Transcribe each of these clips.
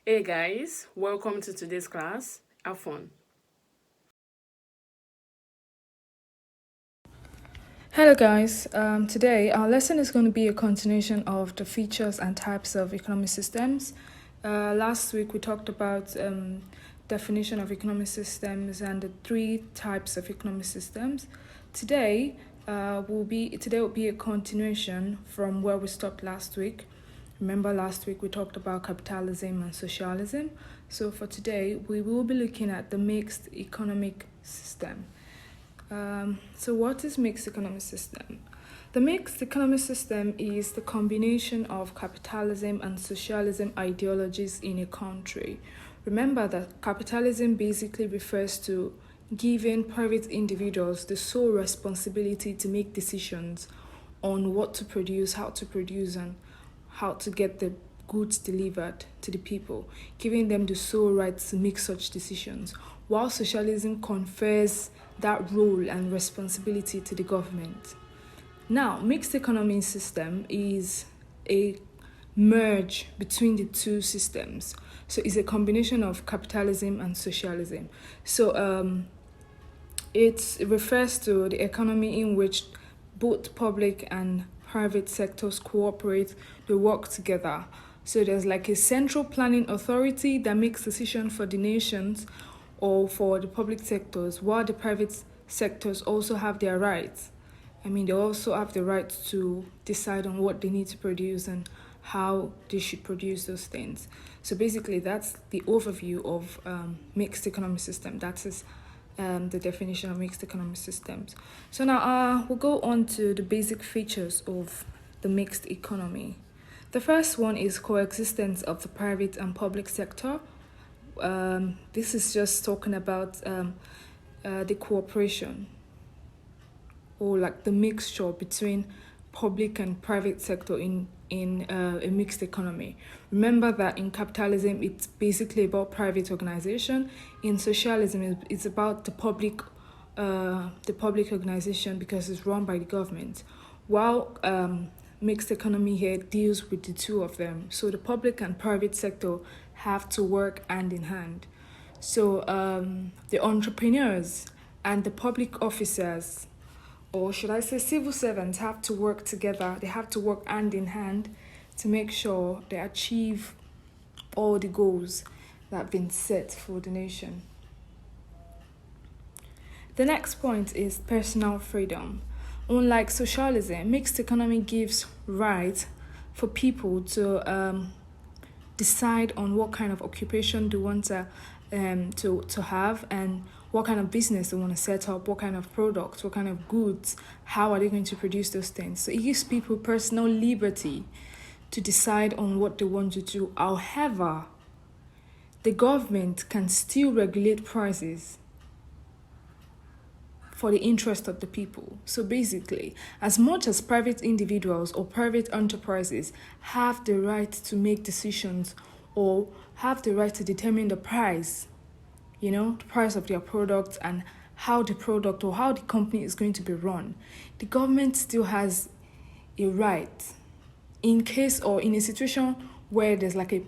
Hey guys, welcome to today's class. Have fun. Hello guys, today our lesson is going to be a continuation of the features and types of economic systems. Last week we talked about definition of economic systems and the three types of economic systems. Today will be a continuation from where we stopped last week. Remember last week we talked about capitalism and socialism. So for today we will be looking at the mixed economic system. So what is mixed economic system? The mixed economic system is the combination of capitalism and socialism ideologies in a country. Remember that capitalism basically refers to giving private individuals the sole responsibility to make decisions on what to produce, how to produce, and how to get the goods delivered to the people, giving them the sole right to make such decisions, while socialism confers that role and responsibility to the government. Now, mixed economy system is a merge between the two systems. So it's a combination of capitalism and socialism. So it refers to the economy in which both public and private sectors cooperate, they work together. So there's like a central planning authority that makes decisions for the nations or for the public sectors, while the private sectors also have their rights. I mean, they also have the right to decide on what they need to produce and how they should produce those things. So basically, that's the overview of mixed economic system. That is the definition of mixed economic systems. So now we'll go on to the basic features of the mixed economy. The first one is coexistence of the private and public sector. This is just talking about the cooperation or like the mixture between public and private sector in a mixed economy. Remember that in capitalism, it's basically about private organization. In socialism, it's about the public organization because it's run by the government. While mixed economy here deals with the two of them. So the public and private sector have to work hand in hand. So the entrepreneurs and the public officers, or should I say civil servants, have to work together. They have to work hand in hand to make sure they achieve all the goals that have been set for the nation. The next point is personal freedom. Unlike socialism, mixed economy gives right for people to decide on what kind of occupation they want to have and what kind of business they want to set up, what kind of products, what kind of goods, how are they going to produce those things. So it gives people personal liberty to decide on what they want to do. However, the government can still regulate prices for the interest of the people. So basically, as much as private individuals or private enterprises have the right to make decisions or have the right to determine the price, the price of their product and how the product or how the company is going to be run, the government still has a right in case or in a situation where there's like a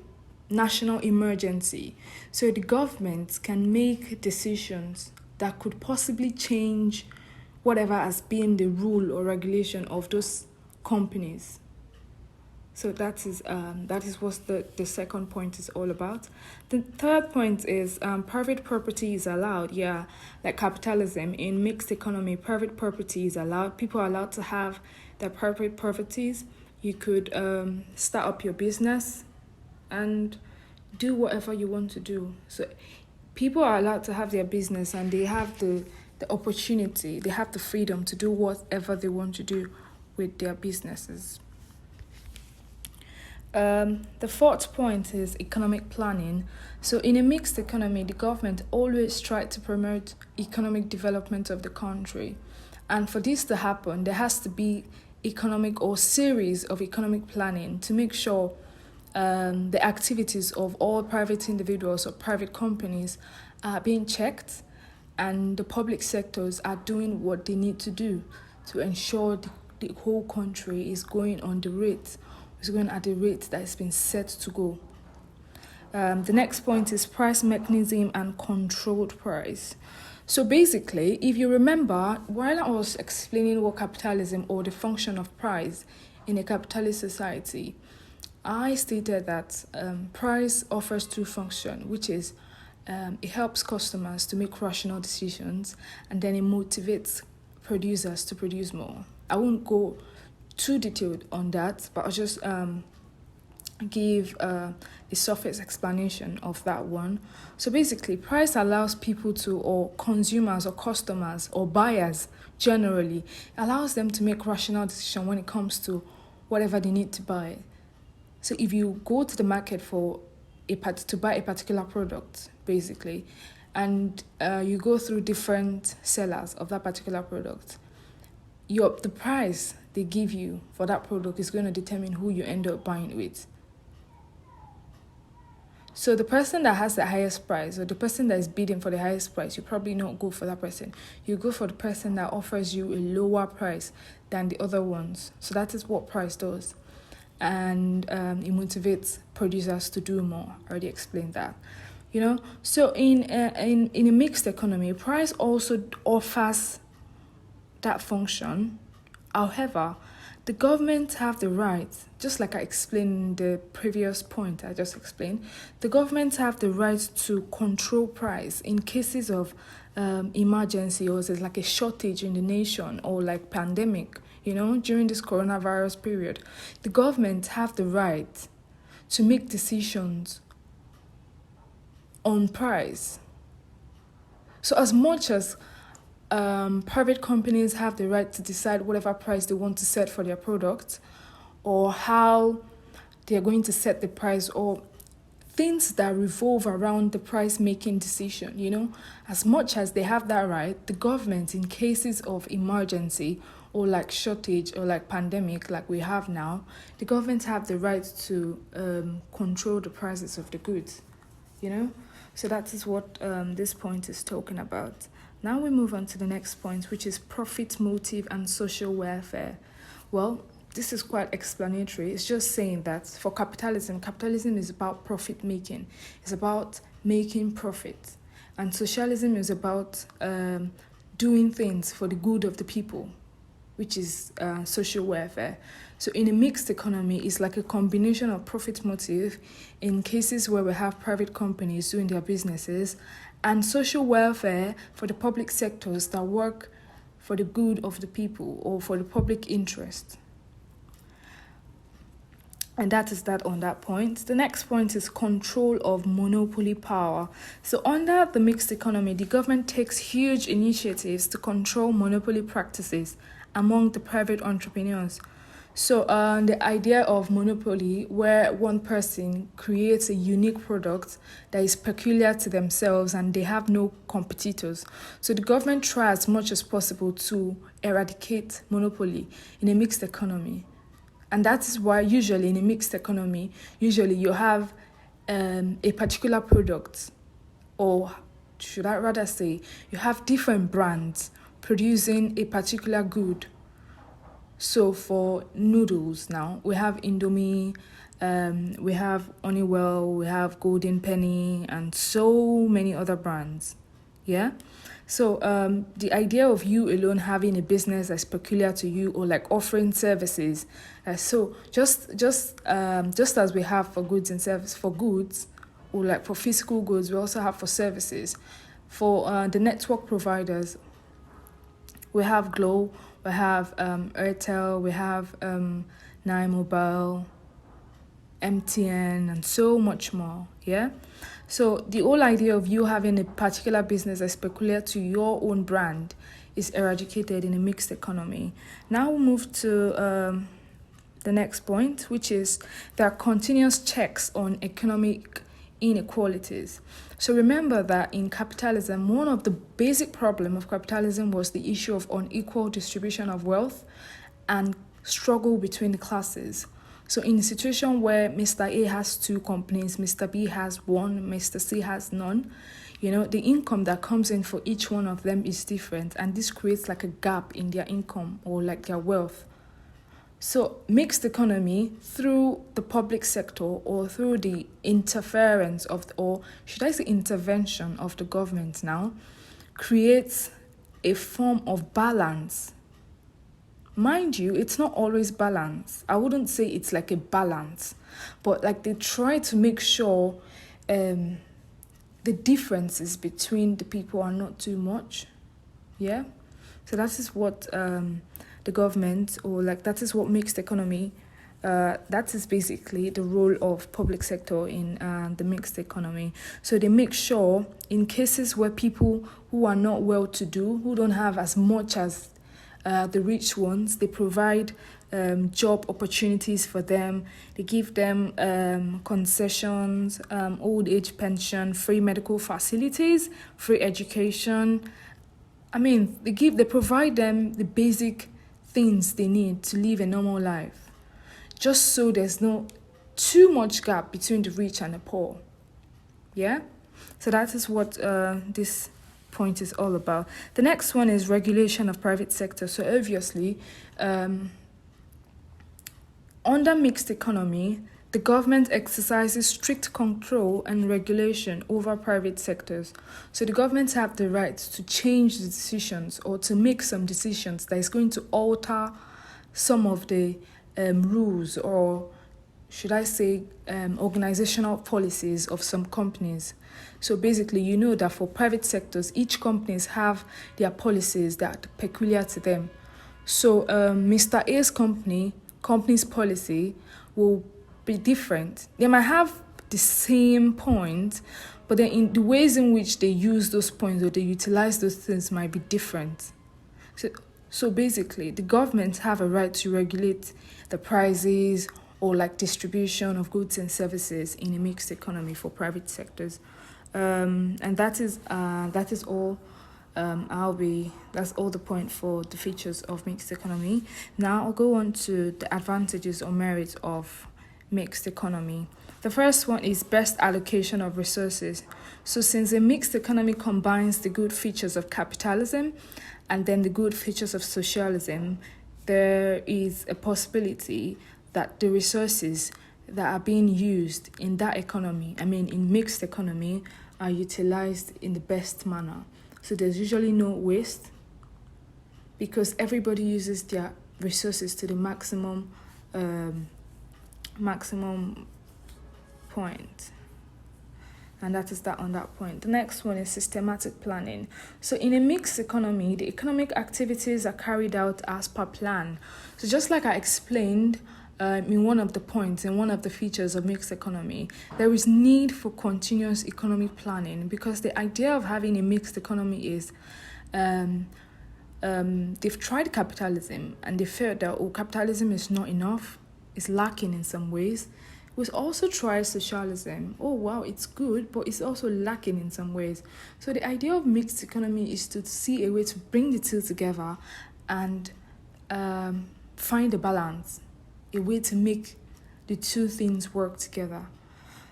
national emergency. So the government can make decisions that could possibly change whatever has been the rule or regulation of those companies. So that is what the second point is all about. The third point is private property is allowed. Yeah, like capitalism in mixed economy, private property is allowed. People are allowed to have their private properties. You could start up your business and do whatever you want to do. So people are allowed to have their business and they have the opportunity, they have the freedom to do whatever they want to do with their businesses. The fourth point is economic planning. So in a mixed economy, the government always tries to promote economic development of the country. And for this to happen, there has to be economic or series of economic planning to make sure the activities of all private individuals or private companies are being checked and the public sectors are doing what they need to do to ensure the whole country is going at the rate that has been set to go. The next point is price mechanism and controlled price. So basically, if you remember, while I was explaining what capitalism or the function of price in a capitalist society, I stated that price offers two functions, which is it helps customers to make rational decisions, and then it motivates producers to produce more. I won't go too detailed on that, but I'll just give a surface explanation of that one. So basically, price allows people to, or consumers or customers or buyers generally, allows them to make rational decision when it comes to whatever they need to buy. So if you go to the market for to buy a particular product, basically, and you go through different sellers of that particular product, the price they give you for that product is going to determine who you end up buying with. So the person that has the highest price, or the person that is bidding for the highest price, you probably not go for that person. You go for the person that offers you a lower price than the other ones. So that is what price does. And it motivates producers to do more. I already explained that. So in a mixed economy, price also offers that function. However, the government have the right, just like I explained in the previous point I just explained, the government have the right to control price in cases of emergency, or there's like a shortage in the nation, or like pandemic, during this coronavirus period. The government have the right to make decisions on price. So as much as private companies have the right to decide whatever price they want to set for their product, or how they're going to set the price, or things that revolve around the price making decision, as much as they have that right, the government, in cases of emergency or like shortage or like pandemic like we have now, the government have the right to control the prices of the goods, So that is what this point is talking about. Now we move on to the next point, which is profit motive and social welfare. Well, this is quite explanatory. It's just saying that for capitalism is about profit making. It's about making profit. And socialism is about doing things for the good of the people, which is social welfare. So in a mixed economy, it's like a combination of profit motive in cases where we have private companies doing their businesses, and social welfare for the public sectors that work for the good of the people or for the public interest. And that is that on that point. The next point is control of monopoly power. So under the mixed economy, the government takes huge initiatives to control monopoly practices among the private entrepreneurs. So the idea of monopoly, where one person creates a unique product that is peculiar to themselves and they have no competitors. So the government tries as much as possible to eradicate monopoly in a mixed economy. And that is why usually in a mixed economy, you have a particular product, or should I rather say, you have different brands producing a particular good. So for noodles now, we have Indomie, we have Honeywell, we have Golden Penny, and so many other brands. Yeah? So the idea of you alone having a business that's peculiar to you, or like offering services. So just as we have for goods and service, for goods, or like for physical goods, we also have for services. For the network providers, we have Glow, we have Airtel, we have Nine Mobile, MTN, and so much more. Yeah. So the whole idea of you having a particular business that's peculiar to your own brand is eradicated in a mixed economy. Now we'll move to the next point, which is there are continuous checks on economic inequalities. So remember that in capitalism, one of the basic problems of capitalism was the issue of unequal distribution of wealth and struggle between the classes. So in a situation where Mr. A has 2 companies, Mr. B has 1, Mr. C has none, the income that comes in for each one of them is different, and this creates like a gap in their income or like their wealth. So mixed economy through the public sector or through the interference of, or should I say intervention of the government now, creates a form of balance. Mind you, it's not always balance. I wouldn't say it's like a balance, but like they try to make sure the differences between the people are not too much. Yeah? So that is what the government, or like that is what mixed economy, that is basically the role of public sector in the mixed economy. So they make sure in cases where people who are not well-to-do, who don't have as much as the rich ones, they provide job opportunities for them. They give them concessions, old age pension, free medical facilities, free education. I mean, they provide them the basic things they need to live a normal life, just so there's no too much gap between the rich and the poor. Yeah? So that is what this point is all about. The next one is regulation of private sector. So obviously, under mixed economy, the government exercises strict control and regulation over private sectors. So the government have the right to change the decisions or to make some decisions that is going to alter some of the rules, or should I say organizational policies of some companies. So basically, you know that for private sectors, each companies have their policies that are peculiar to them. So Mr. A's company's policy will be different. They might have the same point, but then in the ways in which they use those points or they utilize those things might be different. So basically, the government have a right to regulate the prices or like distribution of goods and services in a mixed economy for private sectors, and that is all. That's all the point for the features of mixed economy. Now I'll go on to the advantages or merits of mixed economy. The first one is best allocation of resources. So since a mixed economy combines the good features of capitalism and then the good features of socialism, there is a possibility that the resources that are being used in that economy, in mixed economy, are utilized in the best manner. So there's usually no waste because everybody uses their resources to the maximum point. And that is that on that point. The next one is systematic planning. So in a mixed economy, the economic activities are carried out as per plan. So just like I explained in one of the points, in one of the features of mixed economy, there is need for continuous economic planning, because the idea of having a mixed economy is they've tried capitalism and they felt that capitalism is not enough, it's lacking in some ways. We also try socialism. Oh wow, it's good, but it's also lacking in some ways. So the idea of mixed economy is to see a way to bring the two together and find a balance, a way to make the two things work together.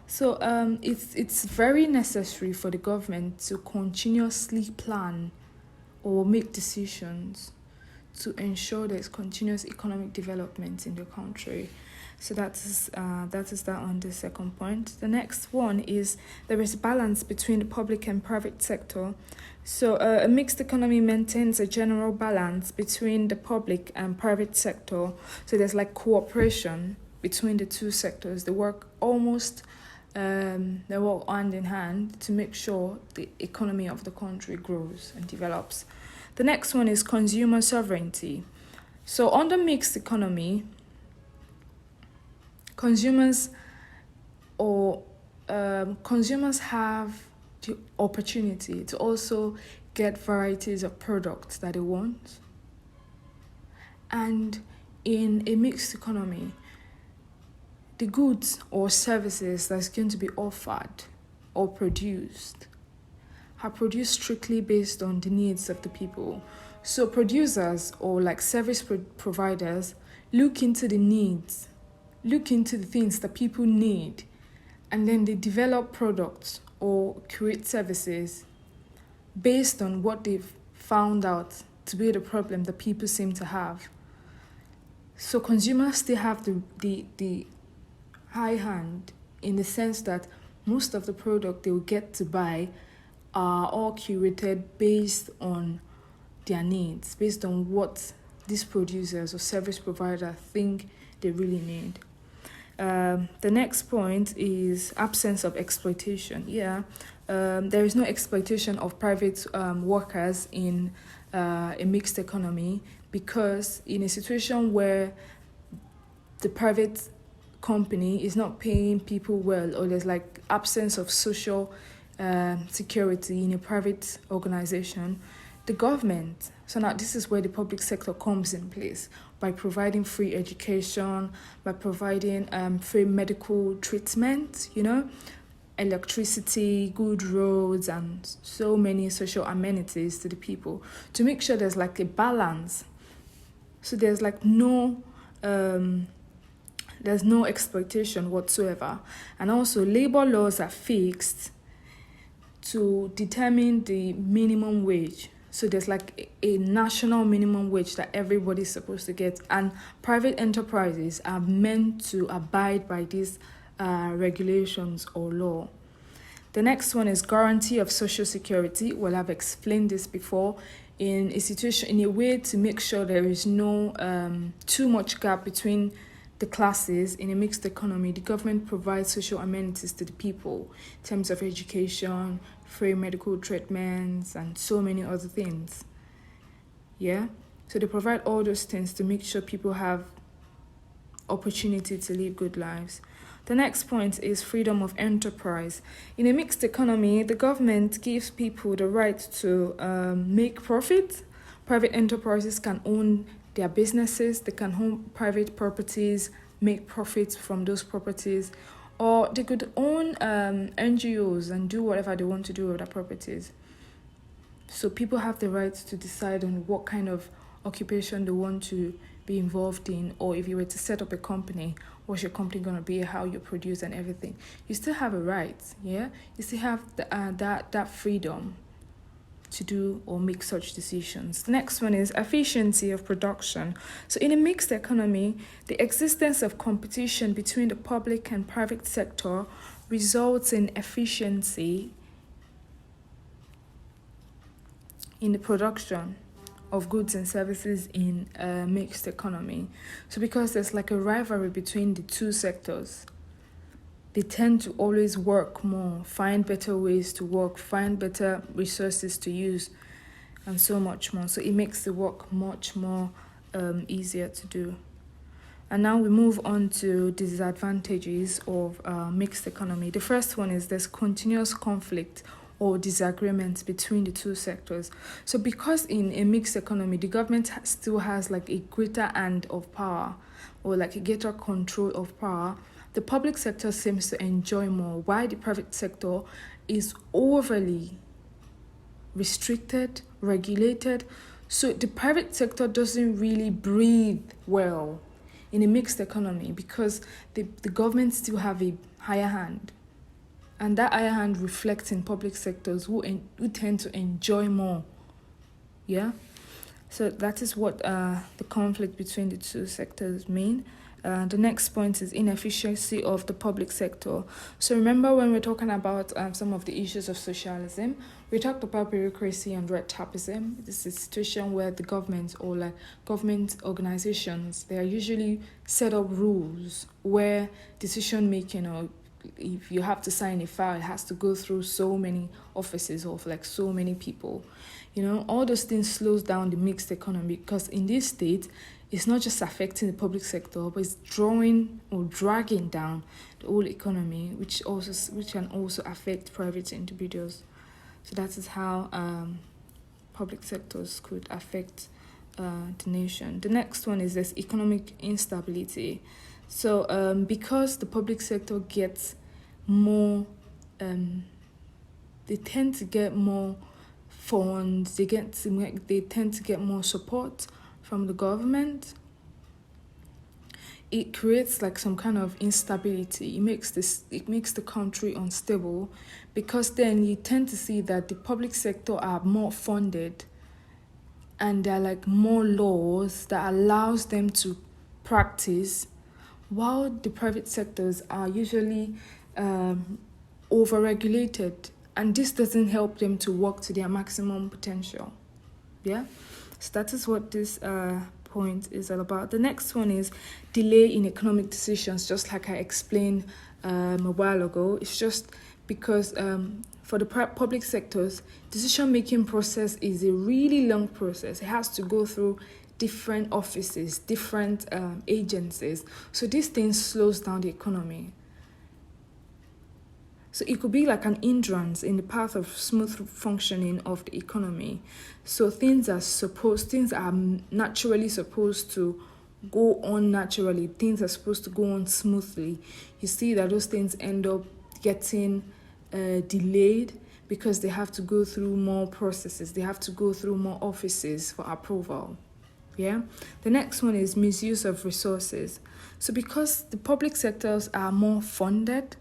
So it's very necessary for the government to continuously plan or make decisions to ensure there's continuous economic development in the country. So that is that on the second point. The next one is there is balance between the public and private sector. So a mixed economy maintains a general balance between the public and private sector. So there's like cooperation between the two sectors. They work hand in hand to make sure the economy of the country grows and develops. The next one is consumer sovereignty. So under mixed economy, consumers have the opportunity to also get varieties of products that they want. And in a mixed economy, the goods or services that's going to be offered or produced are produced strictly based on the needs of the people. So producers or like service providers look into the needs, look into the things that people need, and then they develop products or create services based on what they've found out to be the problem that people seem to have. So consumers still have the high hand, in the sense that most of the product they will get to buy are all curated based on their needs, based on what these producers or service providers think they really need. The next point is absence of exploitation. There is no exploitation of private workers in a mixed economy, because in a situation where the private company is not paying people well, or there's like absence of social security in a private organization, the government, so now this is where the public sector comes in place, by providing free education, by providing free medical treatment, electricity, good roads, and so many social amenities to the people, to make sure there's like a balance. So there's no exploitation whatsoever. And also labor laws are fixed to determine the minimum wage. So there's like a national minimum wage that everybody's supposed to get, and private enterprises are meant to abide by these regulations or law. The next one is guarantee of social security. Well, I've explained this before. In a way to make sure there is no too much gap between the classes in a mixed economy, the government provides social amenities to the people in terms of education, free medical treatments, and so many other things. So they provide all those things to make sure people have opportunity to live good lives. The next point is freedom of enterprise. In a mixed economy, the government gives people the right to make profit. Private enterprises can own their businesses, they can own private properties, make profits from those properties, or they could own NGOs and do whatever they want to do with their properties. So people have the right to decide on what kind of occupation they want to be involved in, or if you were to set up a company, what's your company going to be, how you produce and everything. You still have a right, you still have that freedom to do or make such decisions. The next one is efficiency of production. So in a mixed economy, the existence of competition between the public and private sector results in efficiency in the production of goods and services in a mixed economy. So because there's like a rivalry between the two sectors, they tend to always work more, find better ways to work, find better resources to use, and so much more. So it makes the work much more easier to do. And now we move on to disadvantages of mixed economy. The first one is there's continuous conflict or disagreements between the two sectors. So because in a mixed economy, the government still has like a greater hand of power, or like a greater control of power, the public sector seems to enjoy more, while the private sector is overly restricted, regulated. So the private sector doesn't really breathe well in a mixed economy, because the government still have a higher hand. And that higher hand reflects in public sectors who tend to enjoy more. So that is what the conflict between the two sectors mean. The next point is inefficiency of the public sector. So remember when we're talking about some of the issues of socialism, we talked about bureaucracy and red tapeism. This is a situation where the government or like government organizations, they are usually set up rules where decision making, or if you have to sign a file, it has to go through so many offices of like so many people. All those things slows down the mixed economy, because in this state, it's not just affecting the public sector, but it's drawing or dragging down the whole economy, which can also affect private individuals. So that is how public sectors could affect the nation. The next one is this economic instability. So because the public sector gets more, they tend to get more funds, they tend to get more support from the government. It creates like some kind of instability. It makes the country unstable, because then you tend to see that the public sector are more funded, and there are like more laws that allows them to practice, while the private sectors are usually overregulated, and this doesn't help them to work to their maximum potential. Yeah, so that is what this point is all about. The next one is delay in economic decisions, just like I explained a while ago. It's just because for the public sectors, decision-making process is a really long process. It has to go through different offices, different agencies. So this thing slows down the economy. So it could be like an hindrance in the path of smooth functioning of the economy. So things are naturally supposed to go on naturally. Things are supposed to go on smoothly. You see that those things end up getting delayed because they have to go through more processes. They have to go through more offices for approval. Yeah. The next one is misuse of resources. So because the public sectors are more funded,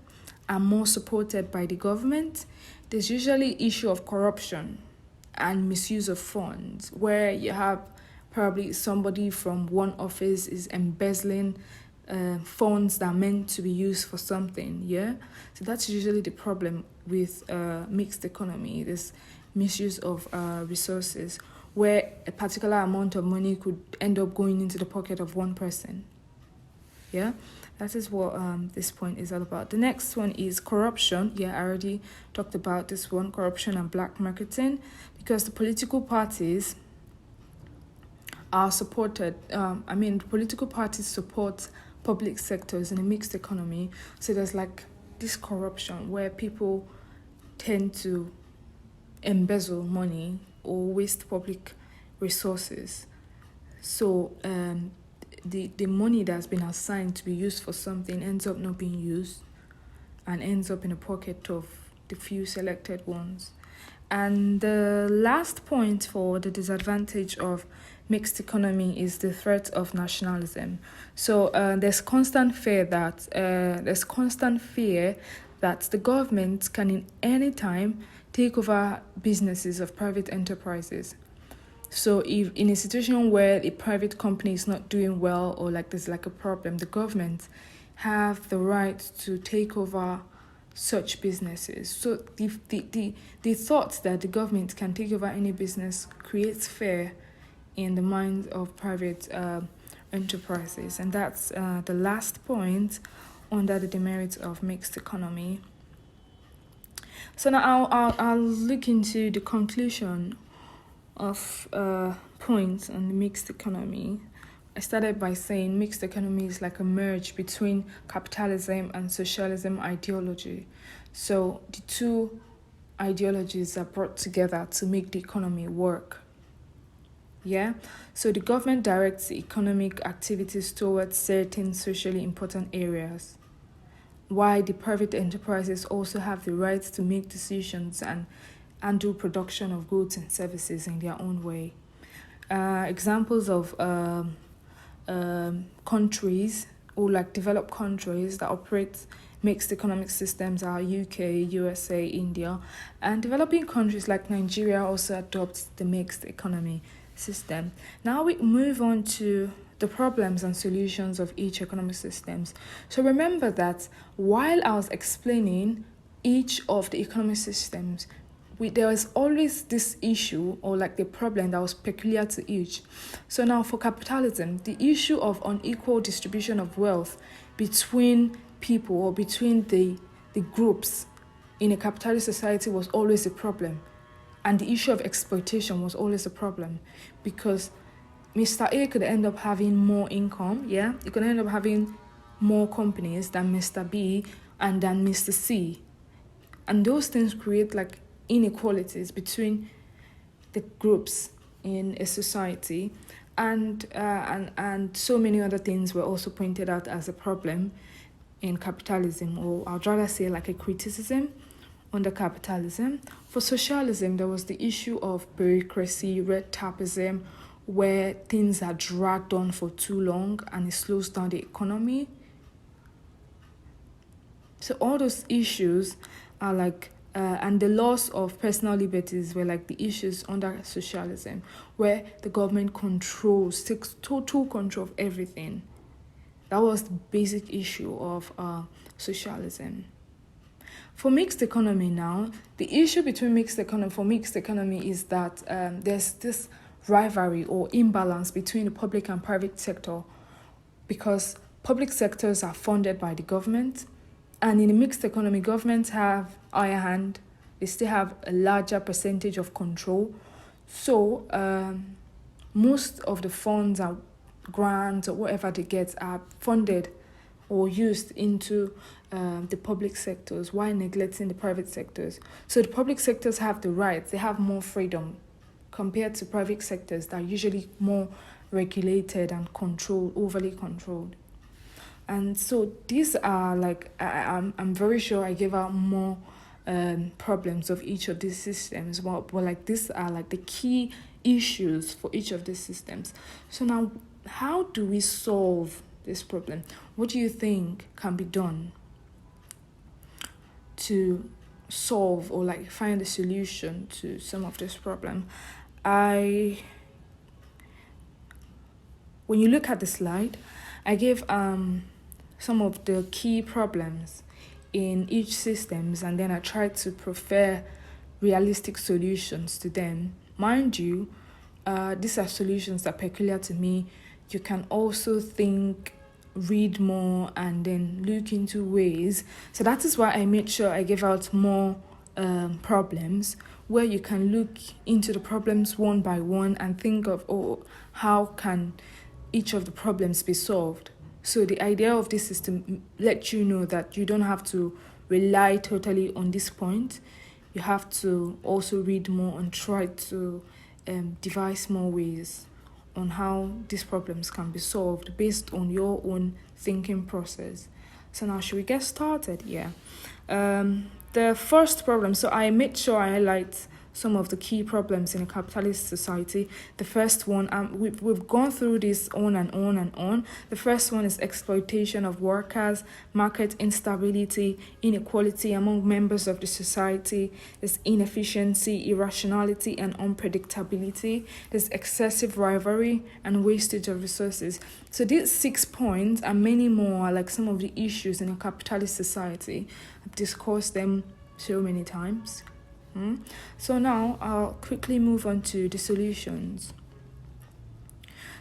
are more supported by the government, there's usually issue of corruption and misuse of funds, where you have probably somebody from one office is embezzling funds that are meant to be used for something. Yeah, so that's usually the problem with mixed economy, this misuse of resources, where a particular amount of money could end up going into the pocket of one person. Yeah, that is what this point is all about. The next one is corruption. Yeah, I already talked about this one, corruption and black marketing, because the political parties are supported. Political parties support public sectors in a mixed economy. So there's like this corruption where people tend to embezzle money or waste public resources. So the money that's been assigned to be used for something ends up not being used and ends up in the pocket of the few selected ones. And the last point for the disadvantage of mixed economy is the threat of nationalism. So there's constant fear that the government can in any time take over businesses of private enterprises. So if in a situation where a private company is not doing well, or like there's like a problem, the government have the right to take over such businesses. So the thought that the government can take over any business creates fear in the minds of private enterprises. And that's the last point under the demerits of mixed economy. So now I'll look into the conclusion of points on the mixed economy. I started by saying mixed economy is like a merge between capitalism and socialism ideology. So the two ideologies are brought together to make the economy work. Yeah, so the government directs the economic activities towards certain socially important areas, while the private enterprises also have the right to make decisions and do production of goods and services in their own way. Examples of countries, or like developed countries that operate mixed economic systems, are UK, USA, India, and developing countries like Nigeria also adopt the mixed economy system. Now we move on to the problems and solutions of each economic systems. So remember that while I was explaining each of the economic systems, there was always this issue or like the problem that was peculiar to each. So now for capitalism, the issue of unequal distribution of wealth between people or between the groups in a capitalist society was always a problem. And the issue of exploitation was always a problem, because Mr. A could end up having more income, yeah? He could end up having more companies than Mr. B and than Mr. C. And those things create like inequalities between the groups in a society, and so many other things were also pointed out as a problem in capitalism, or I'd rather say like a criticism under capitalism. For socialism, there was the issue of bureaucracy, red tapeism, where things are dragged on for too long and it slows down the economy. So all those issues are like and the loss of personal liberties were like the issues under socialism, where the government takes total control of everything. That was the basic issue of socialism. For mixed economy now, the issue between mixed economy is that there's this rivalry or imbalance between the public and private sector, because public sectors are funded by the government, and in a mixed economy, governments have higher hand. They still have a larger percentage of control. So most of the funds and grants or whatever they get are funded or used into the public sectors while neglecting the private sectors. So the public sectors have the rights, they have more freedom compared to private sectors that are usually more regulated and controlled, overly controlled. And so these are like, I'm very sure I gave out more problems of each of these systems, but like these are like the key issues for each of these systems. So now, how do we solve this problem? What do you think can be done to solve or like find a solution to some of this problem? When you look at the slide, I gave some of the key problems in each systems, and then I tried to prefer realistic solutions to them. Mind you, these are solutions that are peculiar to me. You can also think, read more, and then look into ways. So that is why I made sure I gave out more problems where you can look into the problems one by one and think of, how can each of the problems be solved. So the idea of this is to let you know that you don't have to rely totally on this point. You have to also read more and try to devise more ways on how these problems can be solved based on your own thinking process. So now, should we get started? Yeah. The first problem, so I made sure I highlight some of the key problems in a capitalist society. The first one, we've gone through this on and on and on. The first one is exploitation of workers, market instability, inequality among members of the society. There's inefficiency, irrationality, and unpredictability. There's excessive rivalry and wastage of resources. So these 6 points and many more are like some of the issues in a capitalist society. I've discussed them so many times. So now I'll quickly move on to the solutions.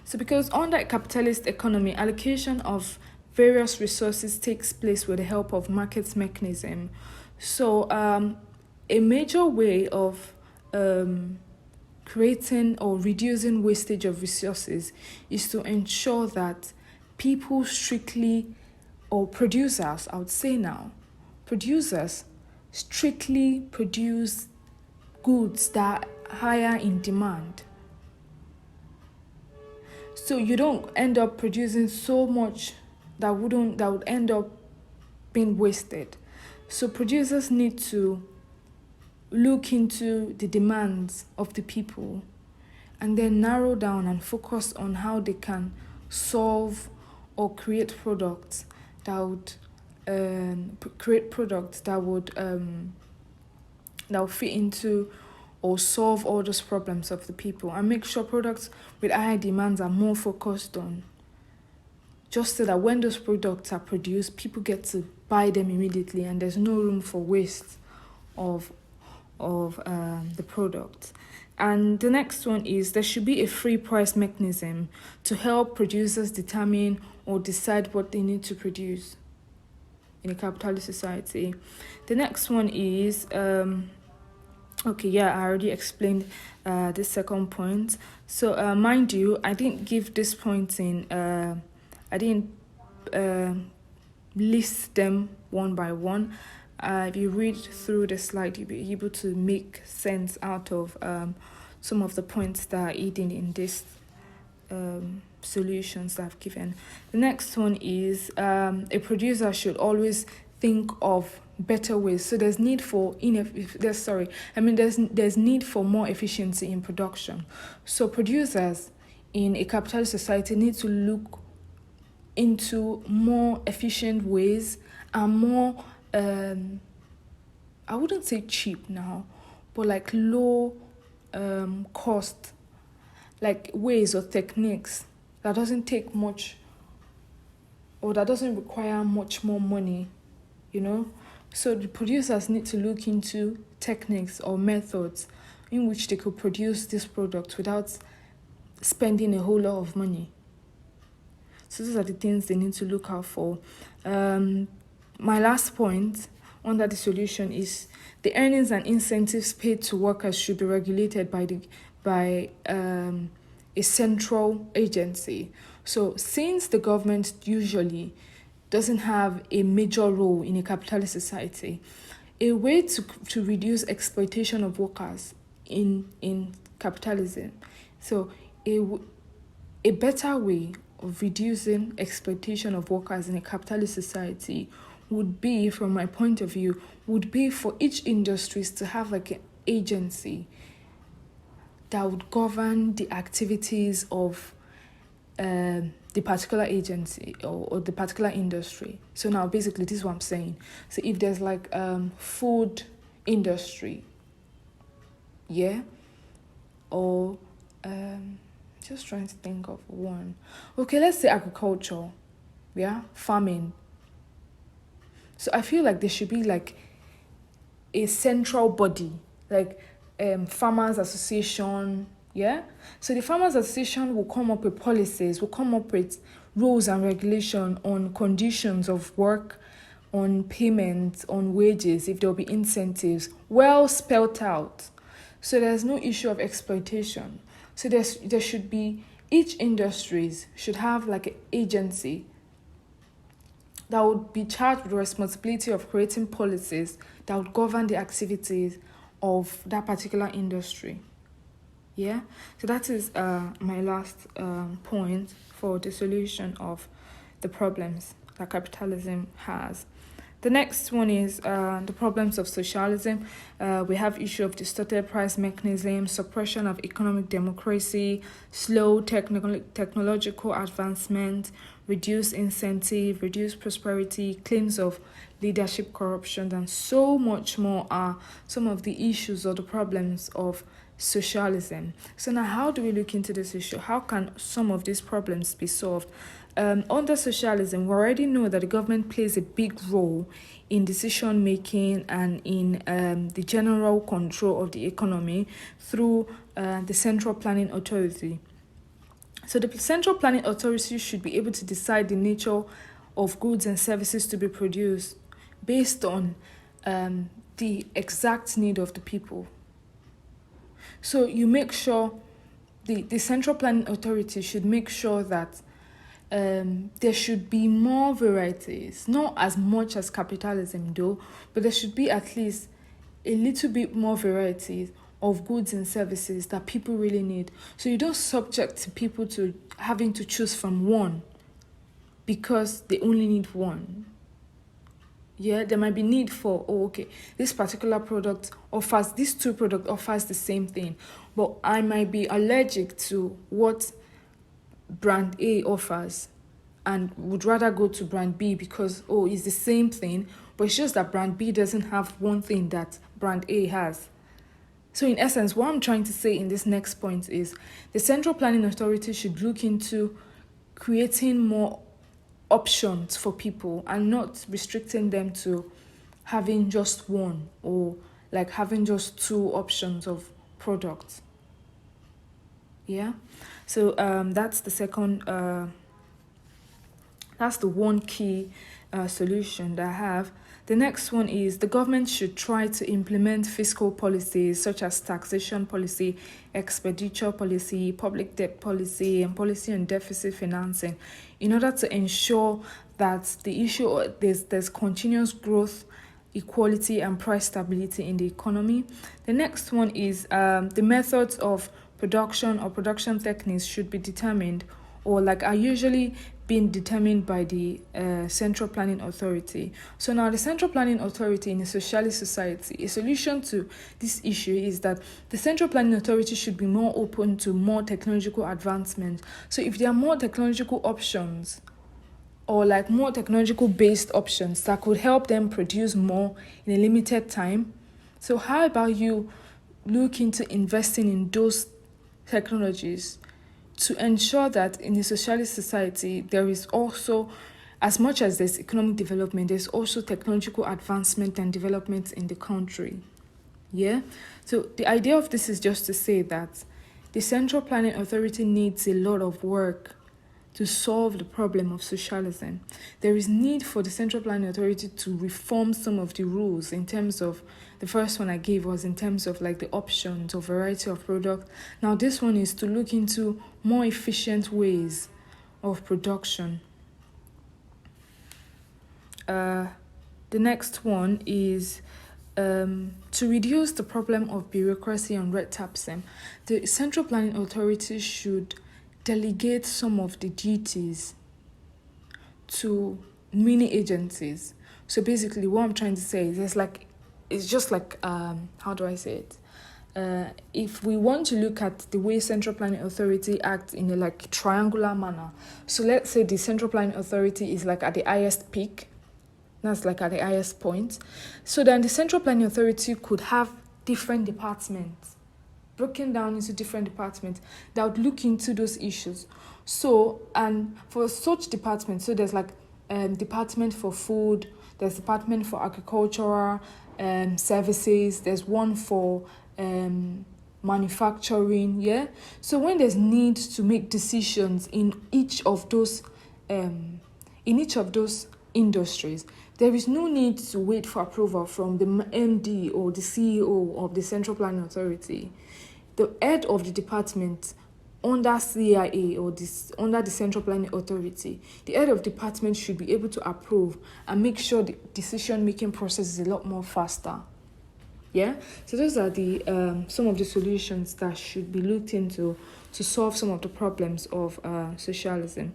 So because under a capitalist economy, allocation of various resources takes place with the help of market mechanism. So a major way of creating or reducing wastage of resources is to ensure that people strictly, or producers, I would say now, producers strictly produce goods that are higher in demand. So you don't end up producing so much that would end up being wasted. So producers need to look into the demands of the people and then narrow down and focus on how they can solve or create products that would that will fit into or solve all those problems of the people, and make sure products with higher demands are more focused on, just so that when those products are produced, people get to buy them immediately and there's no room for waste of the product. And the next one is there should be a free price mechanism to help producers determine or decide what they need to produce in a capitalist society. The next one is I already explained the second point. So mind you, I didn't give this point in I didn't list them one by one. If you read through the slide, you'll be able to make sense out of some of the points that are hidden in this solutions that I've given. The next one is a producer should always think of better ways. So there's need for there's need for more efficiency in production. So producers in a capitalist society need to look into more efficient ways and more I wouldn't say cheap now, but like low cost, like ways or techniques that doesn't take much or that doesn't require much more money, you know. So the producers need to look into techniques or methods in which they could produce this product without spending a whole lot of money. So those are the things they need to look out for. My last point under the solution is the earnings and incentives paid to workers should be regulated by a central agency. So since the government usually doesn't have a major role in a capitalist society, a way to reduce exploitation of workers in capitalism, so a better way of reducing exploitation of workers in a capitalist society would be, from my point of view, would be for each industries to have like an agency that would govern the activities of the particular agency or the particular industry. So now basically this is what I'm saying. So if there's like food industry, yeah, or just trying to think of one. Okay, let's say agriculture, yeah, farming. So I feel like there should be like a central body, like farmers association, yeah. So the farmers association will come up with policies, will come up with rules and regulation on conditions of work, on payments, on wages, if there will be incentives, well spelled out. So there's no issue of exploitation. So there should be, each industries should have like an agency that would be charged with the responsibility of creating policies that would govern the activities of that particular industry. Yeah, so that is my last point for the solution of the problems that capitalism has. The next one is the problems of socialism. We have issue of distorted price mechanism, suppression of economic democracy, slow technological advancement, reduced incentive, reduced prosperity, claims of leadership corruption, and so much more are some of the issues or the problems of socialism. So now how do we look into this issue? How can some of these problems be solved? Under socialism, we already know that the government plays a big role in decision making and in the general control of the economy through the Central Planning Authority. So the Central Planning Authority should be able to decide the nature of goods and services to be produced based on the exact need of the people. So you make sure, the Central Planning Authority should make sure that there should be more varieties, not as much as capitalism though, but there should be at least a little bit more varieties of goods and services that people really need. So you don't subject people to having to choose from one because they only need one. Yeah, there might be need for, this particular product offers, this two product offers the same thing, but I might be allergic to what brand A offers and would rather go to brand B because, it's the same thing, but it's just that brand B doesn't have one thing that brand A has. So in essence, what I'm trying to say in this next point is the Central Planning Authority should look into creating more options for people and not restricting them to having just one or like having just two options of products. Yeah, so that's the second that's the one key solution that I have. The next one is the government should try to implement fiscal policies such as taxation policy, expenditure policy, public debt policy, and policy on deficit financing in order to ensure that the issue there's continuous growth, equality, and price stability in the economy. The next one is the methods of production or production techniques should be determined or like are usually being determined by the Central Planning Authority. So now the Central Planning Authority in a socialist society, a solution to this issue is that the Central Planning Authority should be more open to more technological advancement. So if there are more technological options or like more technological based options that could help them produce more in a limited time, so how about you look into investing in those technologies to ensure that in a socialist society there is also as much as there's economic development, there's also technological advancement and development in the country. Yeah? So the idea of this is just to say that the Central Planning Authority needs a lot of work to solve the problem of socialism. There is need for the Central Planning Authority to reform some of the rules in terms of, the first one I gave was in terms of like the options or variety of product. Now this one is to look into more efficient ways of production. The next one is to reduce the problem of bureaucracy and red taping. The Central Planning Authority should delegate some of the duties to mini agencies. So basically what I'm trying to say is it's just like how do I say it? If we want to look at the way Central Planning Authority acts in a like triangular manner, so let's say the Central Planning Authority is like at the highest peak, that's like at the highest point. So then the Central Planning Authority could have different departments, broken down into different departments that would look into those issues. So, and for such departments, so there's like department for food, there's department for agricultural services, there's one for manufacturing, yeah? So when there's need to make decisions in each of those industries, there is no need to wait for approval from the MD or the CEO of the Central Planning Authority. The head of the department under CIA or under the Central Planning Authority, the head of department should be able to approve and make sure the decision-making process is a lot more faster. Yeah, so those are the some of the solutions that should be looked into to solve some of the problems of socialism.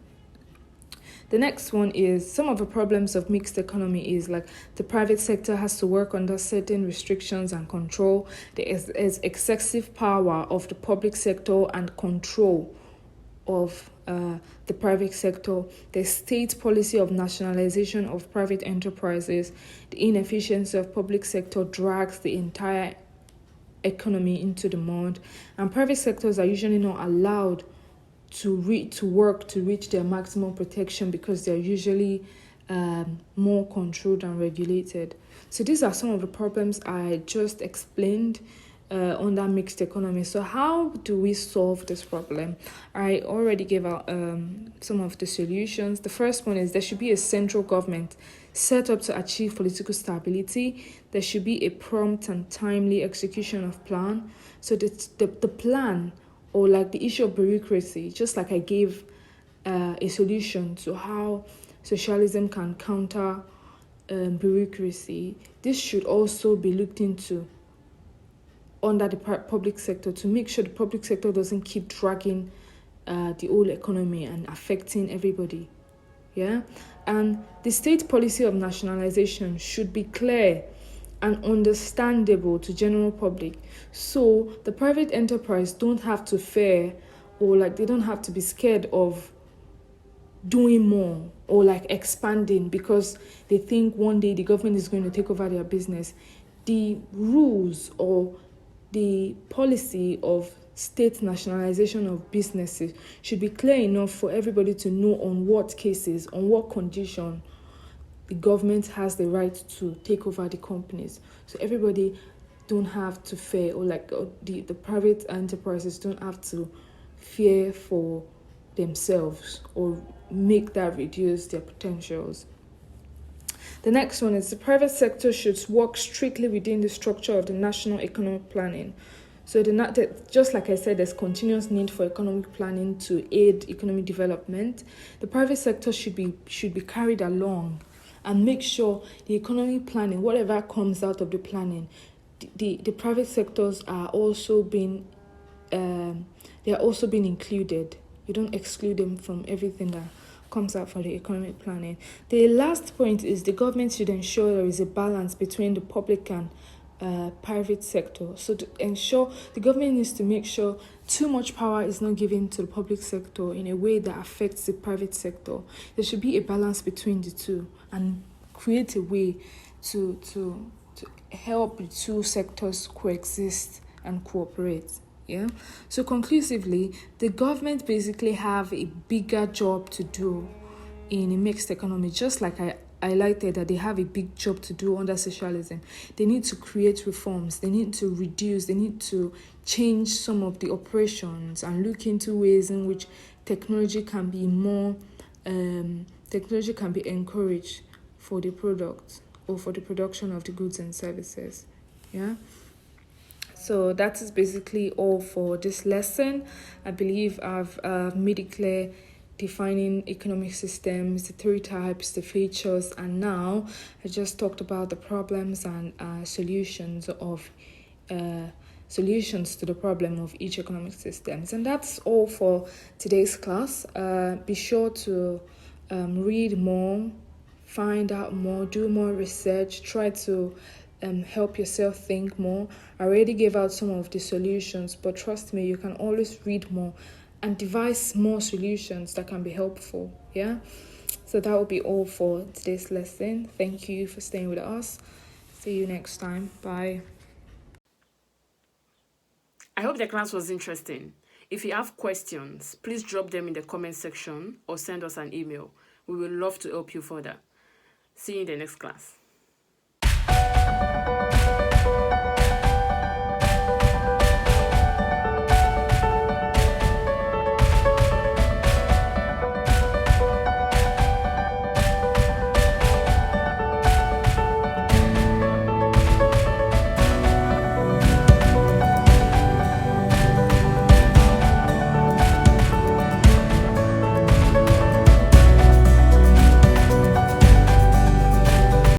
The next one is some of the problems of mixed economy is like the private sector has to work under certain restrictions and control. There is excessive power of the public sector and control of the private sector. The state policy of nationalization of private enterprises. The inefficiency of public sector drags the entire economy into the mud, and private sectors are usually not allowed to work to reach their maximum protection because they're usually more controlled and regulated. So these are some of the problems I just explained under mixed economy. So how do we solve this problem? I already gave out some of the solutions. The first one is there should be a central government set up to achieve political stability. There should be a prompt and timely execution of plan. So the plan, or like the issue of bureaucracy, just like I gave a solution to how socialism can counter bureaucracy, this should also be looked into under the public sector to make sure the public sector doesn't keep dragging the whole economy and affecting everybody. Yeah, and the state policy of nationalization should be clear and understandable to general public, so the private enterprise don't have to fear, or like they don't have to be scared of doing more or like expanding because they think one day the government is going to take over their business. The rules or the policy of state nationalization of businesses should be clear enough for everybody to know on what cases, on what condition the government has the right to take over the companies. So everybody don't have to fear, or like the private enterprises don't have to fear for themselves or make that reduce their potentials. The next one is the private sector should work strictly within the structure of the national economic planning. So just like I said, there's continuous need for economic planning to aid economic development. The private sector should be carried along and make sure the economic planning, whatever comes out of the planning, the private sectors are also being included. You don't exclude them from everything that comes out for the economic planning. The last point is the government should ensure there is a balance between the public and private sector. So to ensure, the government needs to make sure too much power is not given to the public sector in a way that affects the private sector. There should be a balance between the two and create a way to help the two sectors coexist and cooperate. Yeah. So conclusively, the government basically have a bigger job to do in a mixed economy, just like I highlighted that they have a big job to do under socialism. They need to create reforms, they need to reduce, they need to change some of the operations and look into ways in which technology can be encouraged for the product or for the production of the goods and services. Yeah. So that is basically all for this lesson. I believe I've made it clear defining economic systems, the three types, the features, and now I just talked about the problems and solutions to the problem of each economic systems. And that's all for today's class. Be sure to read more, find out more, do more research, try to help yourself think more. I already gave out some of the solutions, but trust me, you can always read more and devise more solutions that can be helpful. Yeah. So that will be all for today's lesson. Thank you for staying with us. See you next time. Bye. I hope the class was interesting. If you have questions, please drop them in the comment section or send us an email. We will love to help you further. See you in the next class.